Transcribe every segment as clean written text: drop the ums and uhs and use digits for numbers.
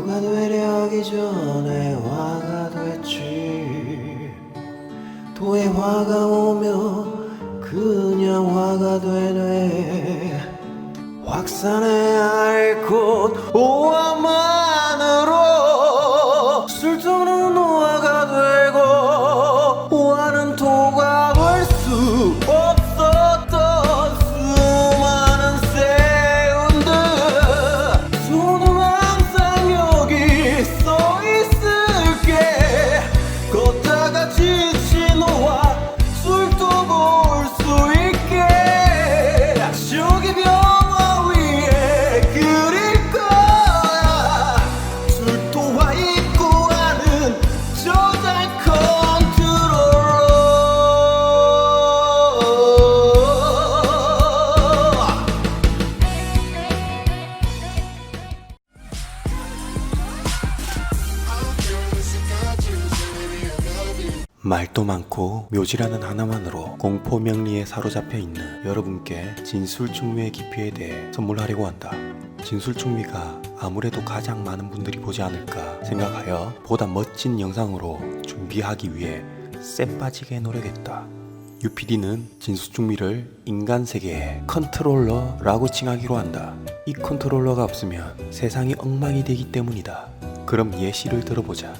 토가 되려 하기 전에 화가 됐지. 토에 화가 오면 그냥 화가 되네. 확산해야 할 곳 오화만으로 술토는 오화가 되고 오화는 토가 될 수 없었던 수많은 세운들. 손은 항상 여기 서 있을게. 걷다가 지친 오화 술도 볼 수 있게. 저기 병화 위에 그릴 거야. 술도와 입구하는 저장 컨트롤러. 말도 많고 묘지라는 하나만으로 공포 명리에 사로잡혀 있는 여러분께 진술충미의 깊이에 대해 선물하려고 한다. 진술충미가 아무래도 가장 많은 분들이 보지 않을까 생각하여 보다 멋진 영상으로 준비하기 위해 쎄 빠지게 노력했다. UPD는 진술충미를 인간 세계의 컨트롤러라고 칭하기로 한다. 이 컨트롤러가 없으면 세상이 엉망이 되기 때문이다. 그럼 예시를 들어보자.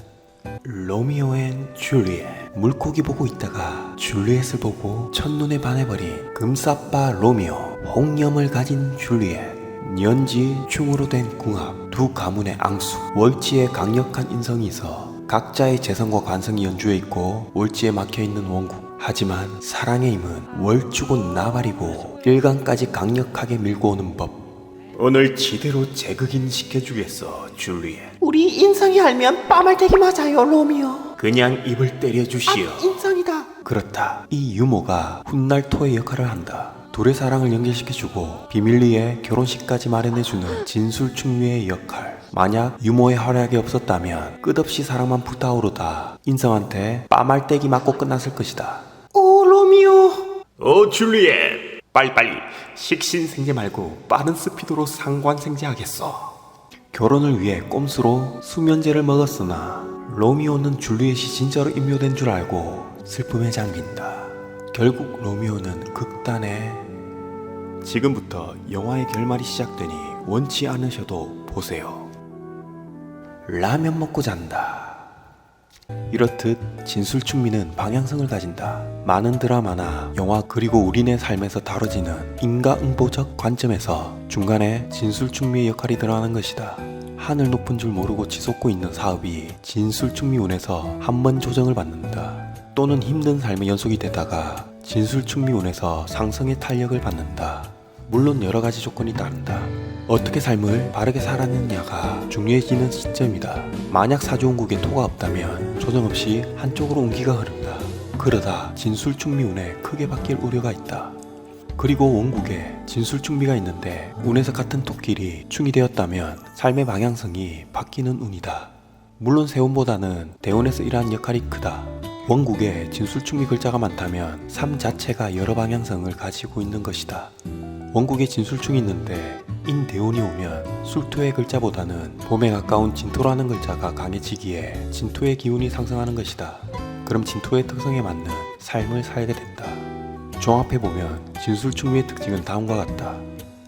로미오 앤 줄리엣. 물고기 보고 있다가 줄리엣을 보고 첫눈에 반해버린 금사빠 로미오, 홍염을 가진 줄리엣, 년지 충으로 된 궁합, 두 가문의 앙수. 월지에 강력한 인성이 있어 각자의 재성과 관성이 연주해 있고 월지에 막혀있는 원국. 하지만 사랑의 힘은 월주고 나발이고 일간까지 강력하게 밀고 오는 법. 오늘 지대로 재극인 시켜주겠어, 줄리엣. 우리 인성이 알면 빠말대기 맞아요, 로미오. 그냥 입을 때려주시오. 인성이다. 그렇다. 이 유모가 훗날 토의 역할을 한다. 둘의 사랑을 연결시켜주고 비밀리에 결혼식까지 마련해주는 진술충미의 역할. 만약 유모의 활약이 없었다면 끝없이 사랑만 불타오르다 인성한테 빠말대기 맞고 끝났을 것이다. 오, 로미오. 줄리엣, 빨리빨리 식신생재 말고 빠른 스피드로 상관생재하겠어. 결혼을 위해 꼼수로 수면제를 먹었으나 로미오는 줄리엣이 진짜로 임묘된 줄 알고 슬픔에 잠긴다. 결국 로미오는 극단에. 지금부터 영화의 결말이 시작되니 원치 않으셔도 보세요. 라면 먹고 잔다. 이렇듯 진술충미는 방향성을 가진다. 많은 드라마나 영화 그리고 우리네 삶에서 다뤄지는 인과응보적 관점에서 중간에 진술충미의 역할이 드러나는 것이다. 하늘 높은 줄 모르고 치솟고 있는 사업이 진술충미운에서 한 번 조정을 받는다. 또는 힘든 삶의 연속이 되다가 진술충미운에서 상승의 탄력을 받는다. 물론 여러 가지 조건이 따른다. 어떻게 삶을 바르게 살았느냐가 중요해지는 시점이다. 만약 사주원국에 토가 없다면 조정 없이 한쪽으로 운기가 흐른다. 그러다 진술충미운에 크게 바뀔 우려가 있다. 그리고 원국에 진술충미가 있는데 운에서 같은 토끼리 충이 되었다면 삶의 방향성이 바뀌는 운이다. 물론 세운보다는 대운에서 이러한 역할이 크다. 원국에 진술충미 글자가 많다면 삶 자체가 여러 방향성을 가지고 있는 것이다. 원국에 진술충이 있는데 인대운이 오면 술토의 글자보다는 봄에 가까운 진토라는 글자가 강해지기에 진토의 기운이 상승하는 것이다. 그럼 진토의 특성에 맞는 삶을 살게 된다. 종합해보면 진술충미의 특징은 다음과 같다.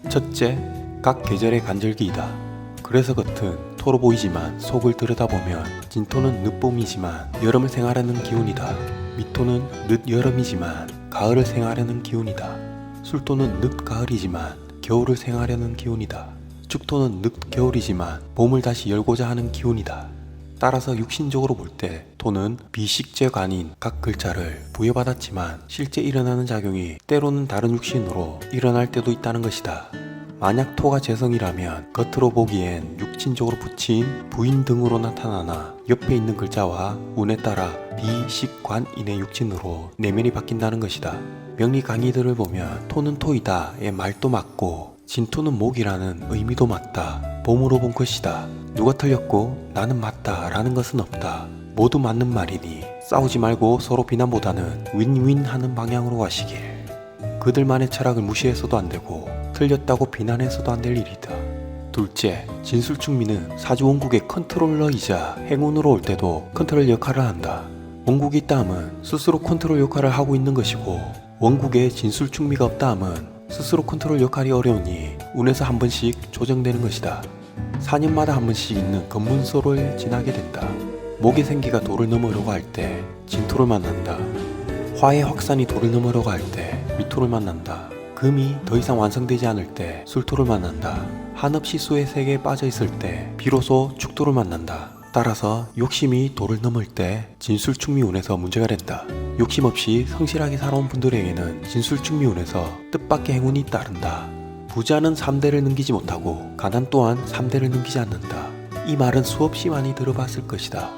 첫째, 각 계절의 간절기이다. 그래서 겉은 토로 보이지만 속을 들여다보면 진토는 늦봄이지만 여름을 생활하는 기운이다. 미토는 늦여름이지만 가을을 생활하는 기운이다. 술토는 늦가을이지만 겨울을 생활하는 기운이다. 축토는 늦겨울이지만 봄을 다시 열고자 하는 기운이다. 따라서 육신적으로 볼 때 토는 비식재가 아닌 각 글자를 부여받았지만 실제 일어나는 작용이 때로는 다른 육신으로 일어날 때도 있다는 것이다. 만약 토가 재성이라면 겉으로 보기엔 육신적으로 붙인 부인 등으로 나타나나 옆에 있는 글자와 운에 따라 비식관인의 육신으로 내면이 바뀐다는 것이다. 명리 강의들을 보면 토는 토이다의 말도 맞고 진토는 목이라는 의미도 맞다. 봄으로 본 것이다. 누가 틀렸고 나는 맞다 라는 것은 없다. 모두 맞는 말이니 싸우지 말고 서로 비난보다는 윈윈 하는 방향으로 가시길. 그들만의 철학을 무시해서도 안 되고 틀렸다고 비난해서도 안 될 일이다. 둘째, 진술충미는 사주 원국의 컨트롤러이자 행운으로 올 때도 컨트롤 역할을 한다. 원국이 있다 함은 스스로 컨트롤 역할을 하고 있는 것이고, 원국에 진술충미가 없다 함은 스스로 컨트롤 역할이 어려우니 운에서 한 번씩 조정되는 것이다. 4년마다 한 번씩 있는 검문소를 지나게 된다. 목의 생기가 돌을 넘으려고 할 때 진토를 만난다. 화의 확산이 돌을 넘으려고 할 때 미토를 만난다. 금이 더 이상 완성되지 않을 때 술토를 만난다. 한없이 수의 세계에 빠져 있을 때 비로소 축토를 만난다. 따라서 욕심이 돌을 넘을 때 진술충미운에서 문제가 된다. 욕심 없이 성실하게 살아온 분들에게는 진술충미운에서 뜻밖의 행운이 따른다. 부자는 3대를 넘기지 못하고 가난 또한 3대를 넘기지 않는다. 이 말은 수없이 많이 들어봤을 것이다.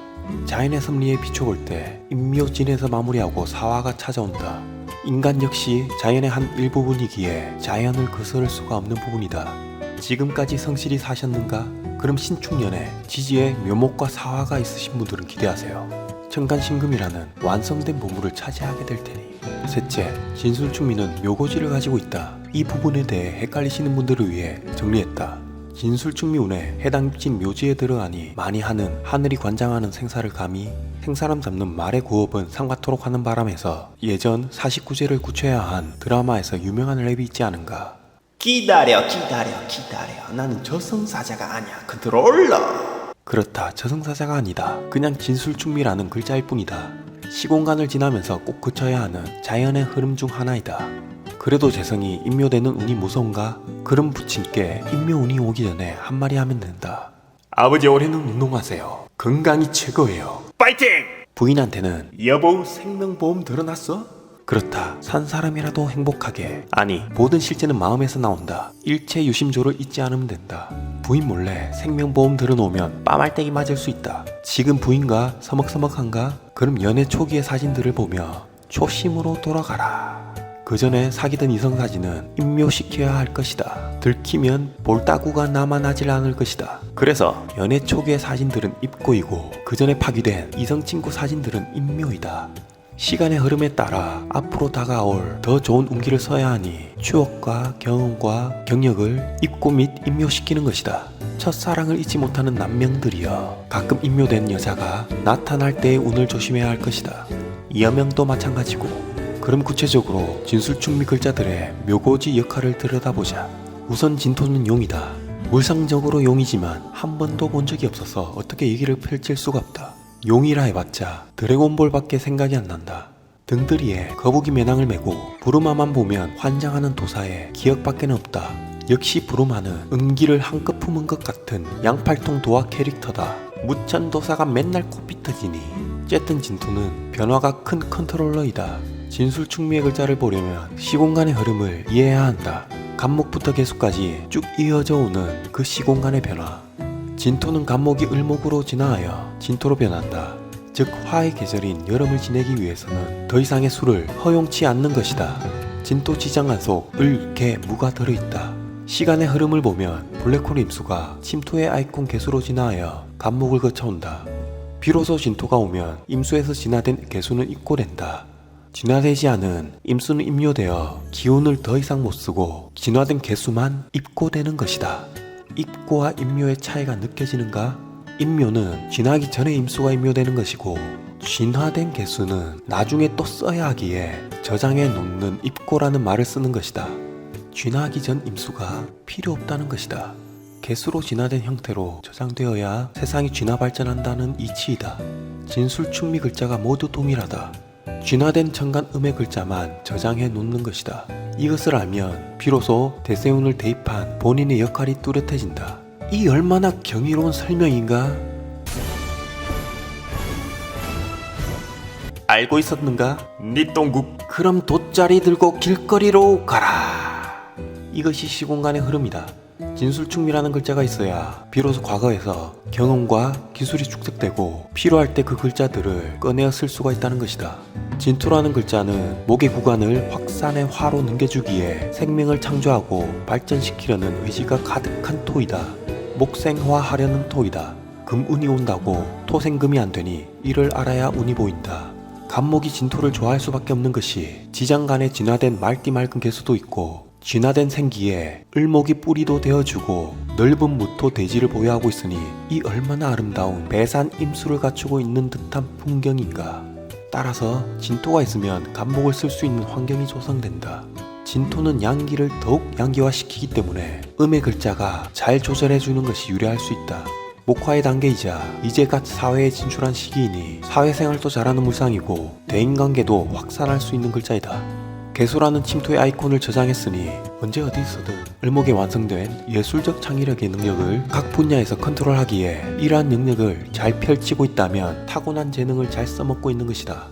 자연의 섭리에 비춰볼 때 인묘진에서 마무리하고 사화가 찾아온다. 인간 역시 자연의 한 일부분이기에 자연을 거스를 수가 없는 부분이다. 지금까지 성실히 사셨는가? 그럼 신축년에 지지에 묘목과 사화가 있으신 분들은 기대하세요. 천간신금이라는 완성된 보물을 차지하게 될 테니. 셋째, 진술충미는 묘고지를 가지고 있다. 이 부분에 대해 헷갈리시는 분들을 위해 정리했다. 진술충미운에 해당 입진 묘지에 들어가니 많이 하는 하늘이 관장하는 생사를 감히 생사람 잡는 말의 구업은 상같도록 하는 바람에서 예전 49제를 굳혀야 한 드라마에서 유명한 랩이 있지 않은가. 기다려. 나는 저승사자가 아니야. 컨트롤러. 그렇다, 저승사자가 아니다. 그냥 진술충미라는 글자일 뿐이다. 시공간을 지나면서 꼭 거쳐야 하는 자연의 흐름 중 하나이다. 그래도 재성이 인묘되는 운이 무서운가? 그럼 부친께 인묘운이 오기 전에 한마디 하면 된다. 아버지, 올해는 운동하세요. 건강이 최고예요. 파이팅! 부인한테는 여보, 생명보험 들어놨어? 그렇다, 산 사람이라도 행복하게. 아니, 모든 실제는 마음에서 나온다. 일체 유심조를 잊지 않으면 된다. 부인 몰래 생명보험 들어놓으면 빠말떼기 맞을 수 있다. 지금 부인과 서먹서먹한가? 그럼 연애 초기의 사진들을 보며 초심으로 돌아가라. 그 전에 사귀던 이성 사진은 인묘시켜야 할 것이다. 들키면 볼따구가 남아나질 않을 것이다. 그래서 연애 초기의 사진들은 입고이고 그 전에 파기된 이성 친구 사진들은 인묘이다. 시간의 흐름에 따라 앞으로 다가올 더 좋은 운기를 써야 하니 추억과 경험과 경력을 입고 및 인묘시키는 것이다. 첫사랑을 잊지 못하는 남명들이여, 가끔 인묘된 여자가 나타날 때의 운을 조심해야 할 것이다. 여명도 마찬가지고. 그럼 구체적으로 진술충미 글자들의 묘고지 역할을 들여다보자. 우선 진토는 용이다. 물상적으로 용이지만 한 번도 본 적이 없어서 어떻게 얘기를 펼칠 수가 없다. 용이라 해봤자 드래곤볼밖에 생각이 안 난다. 등들이에 거북이 매낭을 메고 부르마만 보면 환장하는 도사의 기억밖에는 없다. 역시 부르마는 은기를 한껏 품은 것 같은 양팔통 도화 캐릭터다. 무천도사가 맨날 코피 터지니. 쨌든 진토는 변화가 큰 컨트롤러이다. 진술충미의 글자를 보려면 시공간의 흐름을 이해해야 한다. 간목부터 개수까지 쭉 이어져 오는 그 시공간의 변화. 진토는 간목이 을목으로 진화하여 진토로 변한다. 즉 화의 계절인 여름을 지내기 위해서는 더 이상의 수를 허용치 않는 것이다. 진토 지장간 속 을, 개, 무가 들어있다. 시간의 흐름을 보면 블랙홀 임수가 침토의 아이콘 개수로 진화하여 간목을 거쳐온다. 비로소 진토가 오면 임수에서 진화된 개수는 입고된다. 진화되지 않은 임수는 임료되어 기운을 더 이상 못쓰고 진화된 개수만 입고되는 것이다. 입고와 임묘의 차이가 느껴지는가? 임묘는 진화하기 전에 임수가 임묘되는 것이고, 진화된 개수는 나중에 또 써야 하기에 저장해 놓는 입고라는 말을 쓰는 것이다. 진화하기 전 임수가 필요 없다는 것이다. 개수로 진화된 형태로 저장되어야 세상이 진화 발전한다는 이치이다. 진술충미 글자가 모두 동일하다. 진화된 천간음의 글자만 저장해 놓는 것이다. 이것을 알면 비로소 대세운을 대입한 본인의 역할이 뚜렷해진다. 이 얼마나 경이로운 설명인가? 알고 있었는가? 네 똥국. 그럼 돗자리 들고 길거리로 가라. 이것이 시공간의 흐름이다. 진술충미라는 글자가 있어야 비로소 과거에서 경험과 기술이 축적되고 필요할 때 그 글자들을 꺼내어 쓸 수가 있다는 것이다. 진토라는 글자는 목의 구간을 확산의 화로 넘겨주기에 생명을 창조하고 발전시키려는 의지가 가득한 토이다. 목생화하려는 토이다. 금운이 온다고 토생금이 안 되니 이를 알아야 운이 보인다. 간목이 진토를 좋아할 수밖에 없는 것이 지장간에 진화된 말띠 맑은 개수도 있고 진화된 생기에 을목이 뿌리도 되어주고 넓은 무토 대지를 보유하고 있으니 이 얼마나 아름다운 배산 임수를 갖추고 있는 듯한 풍경인가. 따라서 진토가 있으면 간목을 쓸 수 있는 환경이 조성된다. 진토는 양기를 더욱 양기화시키기 때문에 음의 글자가 잘 조절해주는 것이 유리할 수 있다. 목화의 단계이자 이제 갓 사회에 진출한 시기이니 사회생활도 잘하는 물상이고 대인관계도 확산할 수 있는 글자이다. 개수라는 침토의 아이콘을 저장했으니 언제 어디서든 을목에 완성된 예술적 창의력의 능력을 각 분야에서 컨트롤하기에 이러한 능력을 잘 펼치고 있다면 타고난 재능을 잘 써먹고 있는 것이다.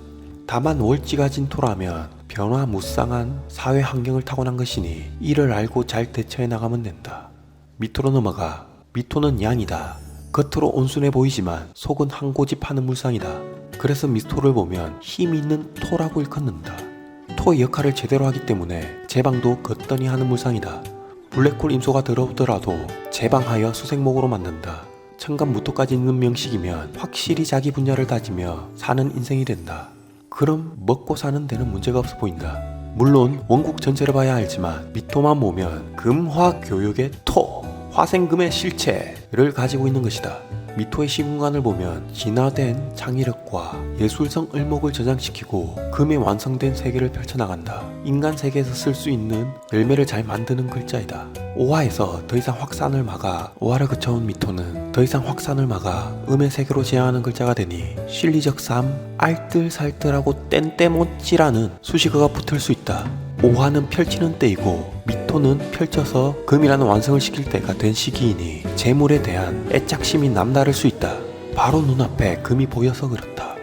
다만 월지가 진토라면 변화무쌍한 사회 환경을 타고난 것이니 이를 알고 잘 대처해 나가면 된다. 미토로 넘어가. 미토는 양이다. 겉으로 온순해 보이지만 속은 한 고집 하는 물상이다. 그래서 미토를 보면 힘이 있는 토라고 일컫는다. 토의 역할을 제대로 하기 때문에 제방도 걷더니 하는 물상이다. 블랙홀 임소가 들어오더라도 제방하여 수생목으로 만든다. 천간무토까지 있는 명식이면 확실히 자기 분야를 다지며 사는 인생이 된다. 그럼 먹고 사는 데는 문제가 없어 보인다. 물론 원국 전체를 봐야 알지만 미토만 보면 금화교역의 토, 화생금의 실체를 가지고 있는 것이다. 미토의 시공간을 보면 진화된 창의력과 예술성 을목을 저장시키고 금의 완성된 세계를 펼쳐나간다. 인간 세계에서 쓸 수 있는 열매를 잘 만드는 글자이다. 오화에서 더 이상 확산을 막아 오화를 거쳐온 미토는 더 이상 확산을 막아 음의 세계로 제한하는 글자가 되니 실리적 삶, 알뜰살뜰하고 땐때못지라는 수식어가 붙을 수 있다. 오화는 펼치는 때이고 미토는 펼쳐서 금이라는 완성을 시킬 때가 된 시기이니 재물에 대한 애착심이 남다를 수 있다. 바로 눈앞에 금이 보여서 그렇다.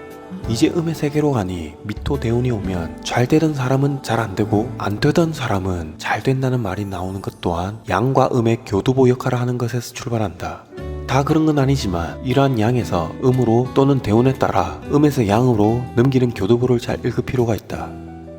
이제 음의 세계로 가니 미토 대운이 오면 잘 되던 사람은 잘 안 되고 안 되던 사람은 잘 된다는 말이 나오는 것 또한 양과 음의 교두보 역할을 하는 것에서 출발한다. 다 그런 건 아니지만 이러한 양에서 음으로 또는 대운에 따라 음에서 양으로 넘기는 교두보를 잘 읽을 필요가 있다.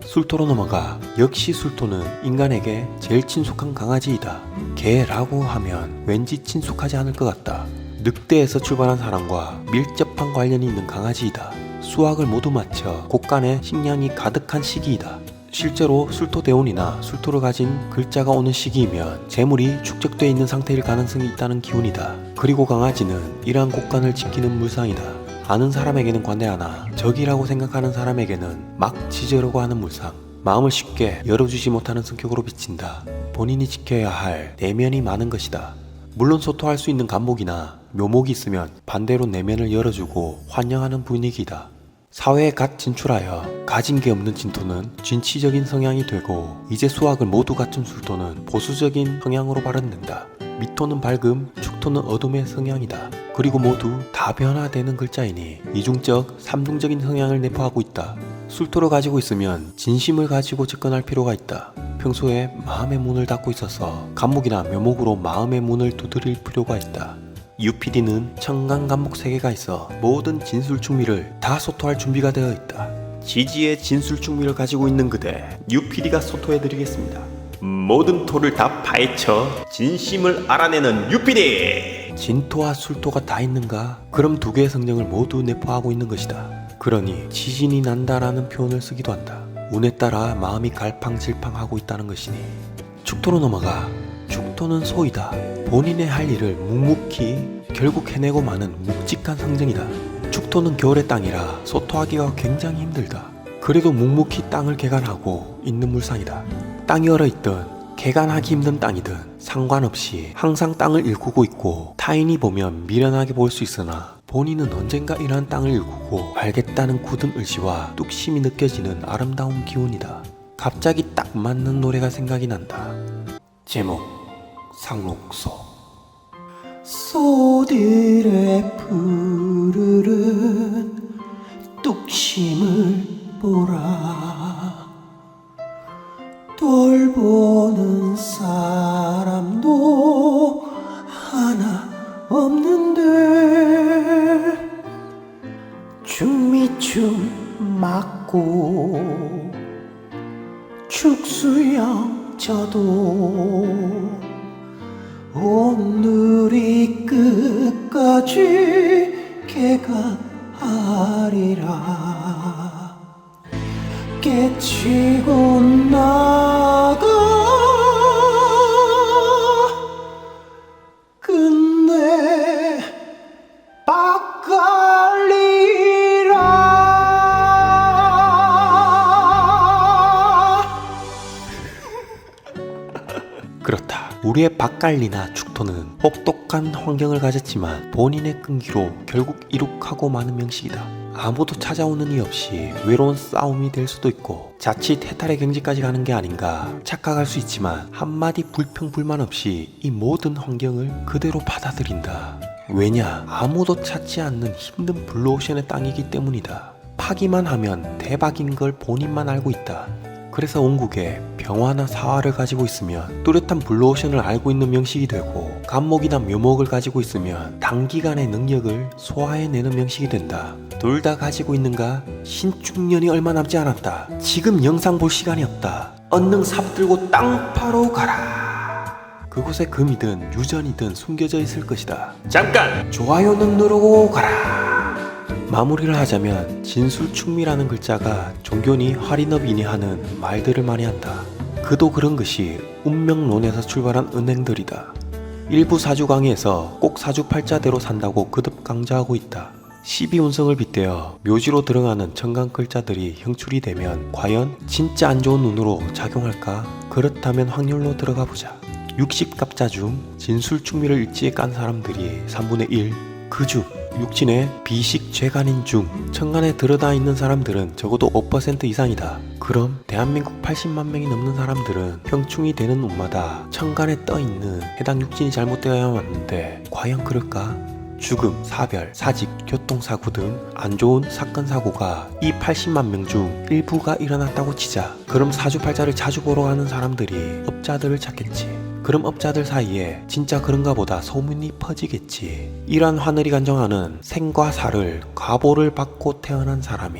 술토로 넘어가. 역시 술토는 인간에게 제일 친숙한 강아지이다. 개라고 하면 왠지 친숙하지 않을 것 같다. 늑대에서 출발한 사람과 밀접한 관련이 있는 강아지이다. 수학을 모두 마쳐 곳간에 식량이 가득한 시기이다. 실제로 술토 대운이나 술토를 가진 글자가 오는 시기이면 재물이 축적되어 있는 상태일 가능성이 있다는 기운이다. 그리고 강아지는 이러한 곳간을 지키는 물상이다. 아는 사람에게는 관대하나 적이라고 생각하는 사람에게는 막 지지려고 하는 물상. 마음을 쉽게 열어주지 못하는 성격으로 비친다. 본인이 지켜야 할 내면이 많은 것이다. 물론 소토할 수 있는 간목이나 묘목이 있으면 반대로 내면을 열어주고 환영하는 분위기다. 사회에 갓 진출하여 가진 게 없는 진토는 진취적인 성향이 되고 이제 수학을 모두 갖춘 술토는 보수적인 성향으로 발현된다. 미토는 밝음, 축토는 어둠의 성향이다. 그리고 모두 다 변화되는 글자이니 이중적, 삼중적인 성향을 내포하고 있다. 술토를 가지고 있으면 진심을 가지고 접근할 필요가 있다. 평소에 마음의 문을 닫고 있어서 간목이나 묘목으로 마음의 문을 두드릴 필요가 있다. UPD는 천간간목 세계가 있어 모든 진술충미를 다 소토할 준비가 되어 있다. 지지의 진술충미를 가지고 있는 그대, UPD가 소토해드리겠습니다. 모든 토를 다 파헤쳐 진심을 알아내는 UPD! 진토와 술토가 다 있는가? 그럼 두 개의 성령을 모두 내포하고 있는 것이다. 그러니 지진이 난다라는 표현을 쓰기도 한다. 운에 따라 마음이 갈팡질팡하고 있다는 것이니. 축토로 넘어가. 축토는 소이다. 본인의 할 일을 묵묵히 결국 해내고 마는 묵직한 상징이다. 축토는 겨울의 땅이라 소토하기가 굉장히 힘들다. 그래도 묵묵히 땅을 개간하고 있는 물상이다. 땅이 얼어있든 개간하기 힘든 땅이든 상관없이 항상 땅을 일구고 있고 타인이 보면 미련하게 보일 수 있으나 본인은 언젠가 이러한 땅을 일구고 알겠다는 굳은 의지와 뚝심이 느껴지는 아름다운 기운이다. 갑자기 딱 맞는 노래가 생각이 난다. 제목 상록소. 소들의 푸르른 뚝심을 보라. 돌보는 사람도 하나 없는데 중미춤 맞고 축수영져도 오늘이 끝까지 개간하리라. 깨치고 나가 우리의 박갈리나 축토는 혹독한 환경을 가졌지만 본인의 끈기로 결국 이룩하고 마는 명식이다. 아무도 찾아오는 이 없이 외로운 싸움이 될 수도 있고 자칫 해탈의 경지까지 가는 게 아닌가 착각할 수 있지만 한마디 불평불만 없이 이 모든 환경을 그대로 받아들인다. 왜냐? 아무도 찾지 않는 힘든 블루오션의 땅이기 때문이다. 파기만 하면 대박인 걸 본인만 알고 있다. 그래서 온국에 병화나 사화를 가지고 있으면 뚜렷한 블루오션을 알고 있는 명식이 되고 간목이나 묘목을 가지고 있으면 단기간의 능력을 소화해내는 명식이 된다. 둘 다 가지고 있는가? 신축년이 얼마 남지 않았다. 지금 영상 볼 시간이 없다. 언능 삽 들고 땅 파러 가라. 그곳에 금이든 유전이든 숨겨져 있을 것이다. 잠깐! 좋아요는 누르고 가라. 마무리를 하자면 진술충미라는 글자가 종교니 활인업이니 하는 말들을 많이 한다. 그도 그런 것이 운명론에서 출발한 은행들이다. 일부 사주강의에서 꼭 사주팔자대로 산다고 거듭 강조하고 있다. 12운성을 빗대어 묘지로 들어가는 천간 글자들이 형출이 되면 과연 진짜 안 좋은 운으로 작용할까? 그렇다면 확률로 들어가 보자. 60갑자 중 진술충미를 일지에 깐 사람들이 3분의 1, 그 중 육진의 비식 죄간인 중 천간에 들어다 있는 사람들은 적어도 5% 이상이다. 그럼 대한민국 80만 명이 넘는 사람들은 평충이 되는 운마다 천간에 떠있는 해당 육진이 잘못되어야 왔는데 과연 그럴까? 죽음, 사별, 사직, 교통사고 등 안 좋은 사건 사고가 이 80만 명 중 일부가 일어났다고 치자. 그럼 사주팔자를 자주 보러 가는 사람들이 업자들을 찾겠지. 그럼 업자들 사이에 진짜 그런가 보다 소문이 퍼지겠지. 이러한 하늘이 간정하는 생과 사를 과보를 받고 태어난 사람이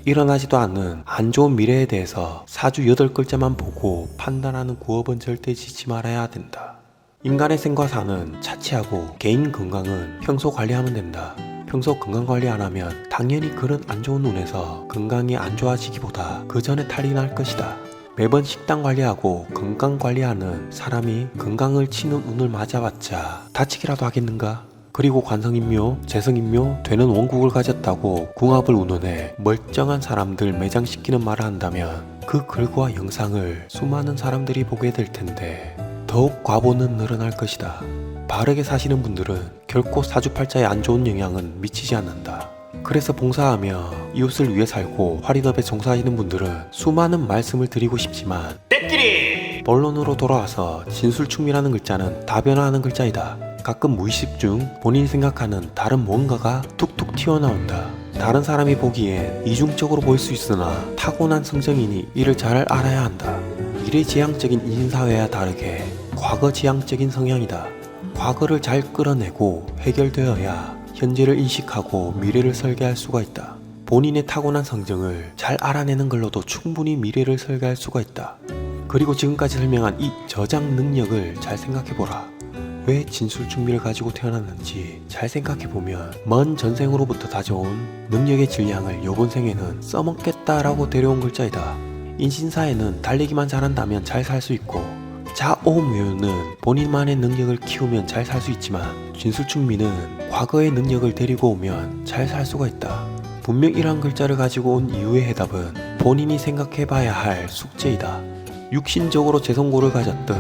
일어나지도 않는 안 좋은 미래에 대해서 사주 8글자만 보고 판단하는 구업은 절대 지지 말아야 된다. 인간의 생과 사는 차치하고 개인 건강은 평소 관리하면 된다. 평소 건강 관리 안 하면 당연히 그런 안 좋은 운에서 건강이 안 좋아지기보다 그 전에 탈이 날 것이다. 매번 식단 관리하고 건강 관리하는 사람이 건강을 치는 운을 맞아봤자 다치기라도 하겠는가? 그리고 관성인묘, 재성인묘 되는 원국을 가졌다고 궁합을 운운해 멀쩡한 사람들 매장시키는 말을 한다면 그 글과 영상을 수많은 사람들이 보게 될 텐데 더욱 과보는 늘어날 것이다. 바르게 사시는 분들은 결코 사주팔자에 안 좋은 영향은 미치지 않는다. 그래서 봉사하며 이웃을 위해 살고 활인업에 종사하시는 분들은 수많은 말씀을 드리고 싶지만 떼끼리! 본론으로 돌아와서 진술충미라는 글자는 다변화하는 글자이다. 가끔 무의식 중 본인이 생각하는 다른 뭔가가 툭툭 튀어나온다. 다른 사람이 보기엔 이중적으로 보일 수 있으나 타고난 성정이니 이를 잘 알아야 한다. 미래지향적인 인신사회와 다르게 과거지향적인 성향이다. 과거를 잘 끌어내고 해결되어야 현재를 인식하고 미래를 설계할 수가 있다. 본인의 타고난 성정을 잘 알아내는 걸로도 충분히 미래를 설계할 수가 있다. 그리고 지금까지 설명한 이 저장 능력을 잘 생각해보라. 왜 진술충미를 가지고 태어났는지 잘 생각해보면 먼 전생으로부터 다져온 능력의 질량을 요번 생에는 써먹겠다라고 데려온 글자이다. 인신사에는 달리기만 잘한다면 잘 살 수 있고 자오묘는 본인만의 능력을 키우면 잘 살 수 있지만 진술충미는 과거의 능력을 데리고 오면 잘 살 수가 있다. 분명 이러한 글자를 가지고 온 이유의 해답은 본인이 생각해봐야 할 숙제이다. 육신적으로 재성고를 가졌든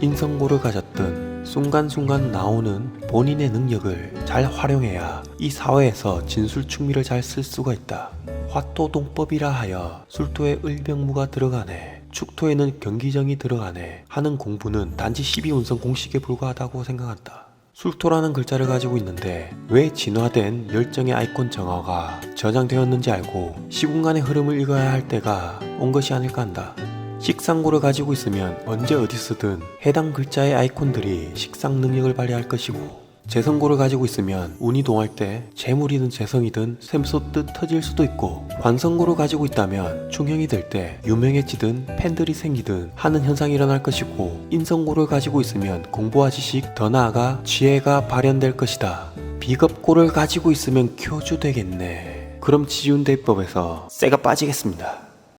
인성고를 가졌든 순간순간 나오는 본인의 능력을 잘 활용해야 이 사회에서 진술충미를 잘 쓸 수가 있다. 화토동법이라 하여 술토에 을병무가 들어가네, 축토에는 경기정이 들어가네 하는 공부는 단지 12운성 공식에 불과하다고 생각한다. 술토라는 글자를 가지고 있는데 왜 진화된 열정의 아이콘 정화가 저장되었는지 알고 시공간의 흐름을 읽어야 할 때가 온 것이 아닐까 한다. 식상고를 가지고 있으면 언제 어디서든 해당 글자의 아이콘들이 식상 능력을 발휘할 것이고, 재성고를 가지고 있으면 운이 동할 때 재물이든 재성이든 샘솟듯 터질 수도 있고, 관성고를 가지고 있다면 중형이 될 때 유명해지든 팬들이 생기든 하는 현상이 일어날 것이고, 인성고를 가지고 있으면 공부와 지식, 더 나아가 지혜가 발현될 것이다. 비겁고를 가지고 있으면 교주되겠네. 그럼 지운대법에서 쇠가 빠지겠습니다.